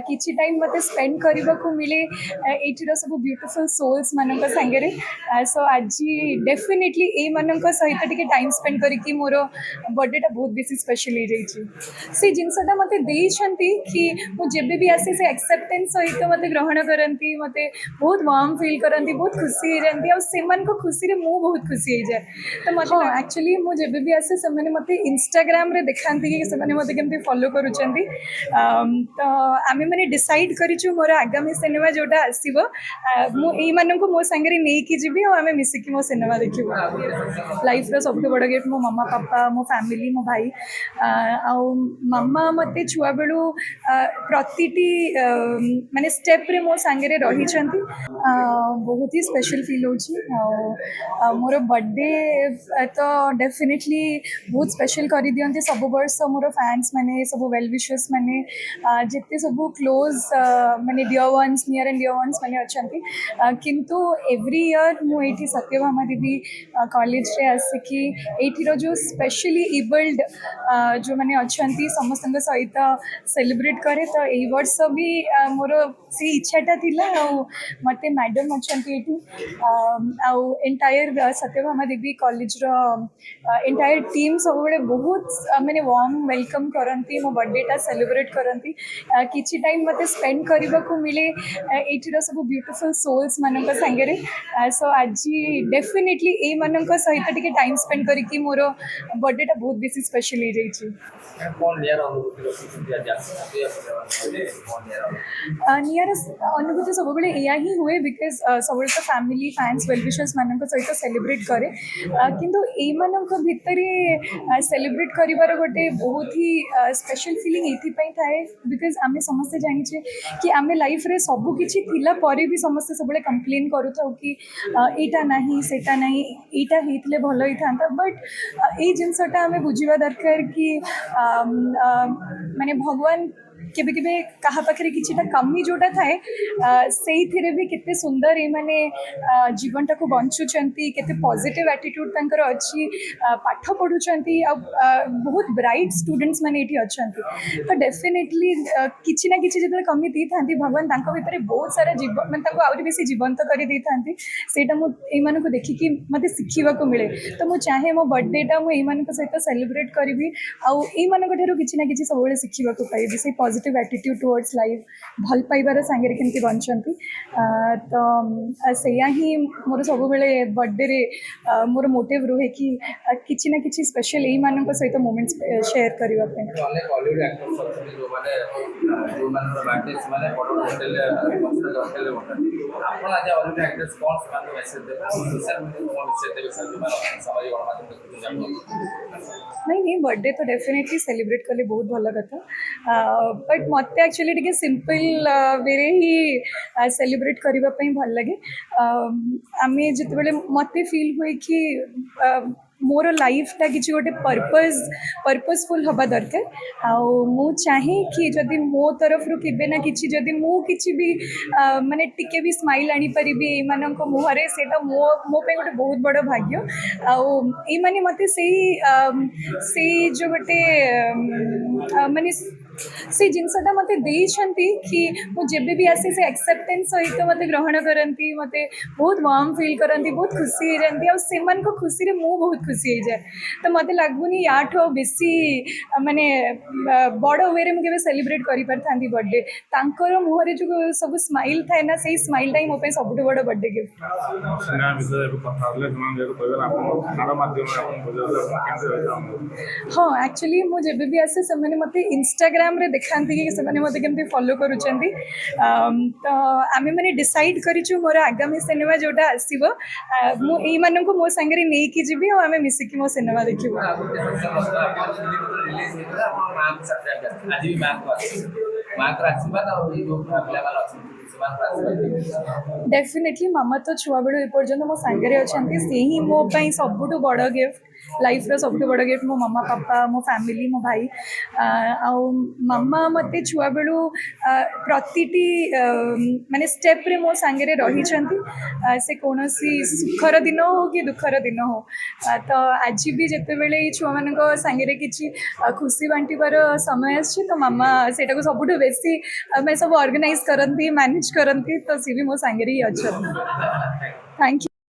किछि टाइम मते स्पेंड करबा को मिले एठिर सब ब्यूटीफुल सोल्स मानक संगे। सो आज डेफिनेटली ए मानक सहित टिके टाइम स्पेंड करके मोर बर्थडेटा बहुत बेसी स्पेशल हो जाइए। से जिनसटा मते देइछंती कि मु जेबे भी आसे से एक्सेप्टेंस सहित मते ग्रहण करंती, मते बहुत वार्म फील करंती, बहुत खुशी हो जाती। और सेमान को खुशी रे मु बहुत खुशी हो जाए। तो मते एक्चुअली मु जेबे भी आसे से माने मते इंस्टाग्राम रे देखांती कि से माने मते केमती फॉलो करूछंती। तो आमे माने डिसाइड करिछु मोर आगामी सिनेमा जोटा आसीबो मु एई माननको मो संगे नै कि जिबी और आमे मिसिकी मो सिनेमा देखिबो। लाइफ रो सबटु बड़ गिफ्ट मो मम्मा पापा, मो फैमिली, मो भाई। आ मामा मते छुआ बेलू प्रतिटी माने स्टेप रे मो संगे रही छंती। बहुत ही स्पेशल फील होची। मोर बर्थडे तो डेफिनेटली बहुत स्पेशल कर दियंती सब वर्ष मोर फैंस माने सब वेल विशर्स माने जिते सब क्लोज माने dear ones, near and dear ones माने अछंती। किंतु एवरी ईयर मु एठी सत्यभामा देवी कॉलेज रे आसिकी एठिरो जो स्पेशली एबल्ड जो माने अछंती समस्त सहित सेलिब्रेट करे। तो एई वर्ष भी मोर से इच्छाटा थिला। मते मैडम अछंती एठी एंटायर सत्यभामा देवी कॉलेज रो एंटायर टीम सब बड़े बहुत माने वार्म वेलकम करंती, मो बर्थडेटा सेलिब्रेट करंती। किछि टाइम मते स्पेंड करबा को मिले एठिरो सब ब्यूटीफुल सोल्स मानक संगे। सो आज डेफिनेटली ए मानक सहित टिके टाइम स्पेंड करके मोर बर्थडेटा बहुत बेसी स्पेशल हो जाइए। नियर अनुभूति सब बड़े या ही हुए बिकज सब तो फैमिली फैंस वेल विशर्स मानक सहित सेलिब्रेट करे। किंतु ए मानक भितरे सेलिब्रेट करिवार गोटे बहुत ही स्पेशल फीलिंग एथि थाए बिकज आमे समस्ते जानिछे कि आमे लाइफ रे सब किछि थिला परे भी समस्ते सब कंप्लेन करूथाउ कि एटा नाही सेटा नाही, एटा हेतले भलो ही थांता। बट ए जिनसटा आमे बुझिबा दरकार कि माने भगवान केबे केबे कहा पाखरे किछिटा कमी जोटा थाए सेइथिरे भी केते सुंदर ए माने जीवनटा को बंचुचंती, केते पॉजिटिव एटीट्यूड तांकर अछि, पाठ पढुचंती। बहुत ब्राइट स्टूडेंट्स माने एठी अछंती। तो डेफिनेटली किछि ना किछि जेतले कमी दी थांती भगवान तांको भितरे बहुत सारा जीवन माने तांको आउरी बेसी जीवंत करि दी थांती। सेटा मु ए मानको देखि कि मते सिखिबा को मिले। तो मु चाहे मो बर्थडेटा मु ए मानको सहित सेलिब्रेट करिवि आ ए मानको ठेरो किछि ना किछि सबले सिखिबा को पाइबि। से पॉजिटिव एटीट्यूड टुवर्ड्स लाइफ, भल पाइबार सांगे केमती बंचंती। तो सेया ही मोर सब बेले बर्थडे रे मोर मोटिव रुहे कि किछि ना किछि स्पेशल ए मानक सहित मोमेंट्स शेयर करबा पे। अनेक हॉलीवुड एक्टर्स अछन जो माने बर्थडे से माने फोटो होटल होटल आपण आज हॉलीवुड एक्टर्स कौन से मैसेज देबे सोशल मीडिया कौन मैसेज देबे सर माने समाज गणमाध्यम देखि जानो। नहीं बर्थडे तो डेफिनेटली सेलिब्रेट कले बहुत भल कथा। बट मत एक्चुअली टिके सिंपल वे ही सेलिब्रेट करने भल लगे। आम जिते मत फील हुए कि मोर लाइफटा किसी गोटे पर्पजफुल हवा दरकार। मु चाहे कि जदि मो तरफ रू केबे ना किछि जदि मु किछि भी माने टिके भी स्माइल आनी परिबी ए मानक मुहरे सेटा मो पे गोटे बहुत बड़ भाग्य। ए माने मते से जो गोटे माने से जिनसटा मते देइछंती कि मु जेबे भी आसे से एक्सेप्टेंस सहित मते ग्रहण करंती, मते बहुत वार्म फील करंती, बहुत खुशी हो जाती। और सेमान को खुशी रे मु बहुत खुशी हो जाए। तो मते लागुनी याठो बेसी माने बड़ वे रे मु केबे सेलिब्रेट करि परथांती बर्थडे। तांकर मुहरे जो सब स्माइल थाए ना सेही स्माइल टाइम मो पे सबटु बड़ बर्थडे गिफ्ट। सिनेमा विषय कथा होले समान जे कहबे आपन खाना माध्यम रे आपन बुझल केमते। हाँ एक्चुअली मु जेबे भी आसे से माने मते इंस्टाग्राम रे देखांती कि से माने मते केमते फॉलो करूचंती। तो आमे माने डिसाइड करिछु मोर आगामी सिनेमा जोटा आसीबो मु एई माननको मो संगे नै कि जिबी और आमे मिसिकी मो सिनेमा देखिबो। आज भी मार्क आशीर्वाद और जो पिला वाला अछि डेफिनेटली मामा तो छुआ बेलू एपर्यंत मो सांगे अच्छे से ही मो सबुठ बड़ गिफ्ट। लाइफ्र सबुठ बड़ गिफ्ट मो मम्मा पापा मो फैमिली मो भाई आउ मामा मते छुआ बेलू प्रतिटी माने स्टेप रे मो सांगे रही से कौन सुखर दिन हो कि दुखर दिन हो तो आज भी जिते बेले छुआ मान सांगे किसी खुशी बांटार समय आछे तो मामा सेटा को सबुठ बेसी मैं सब ऑर्गेनाइज करती मैनेज करती तो सी भी मो सांगे ही अच्छा थैंक यू।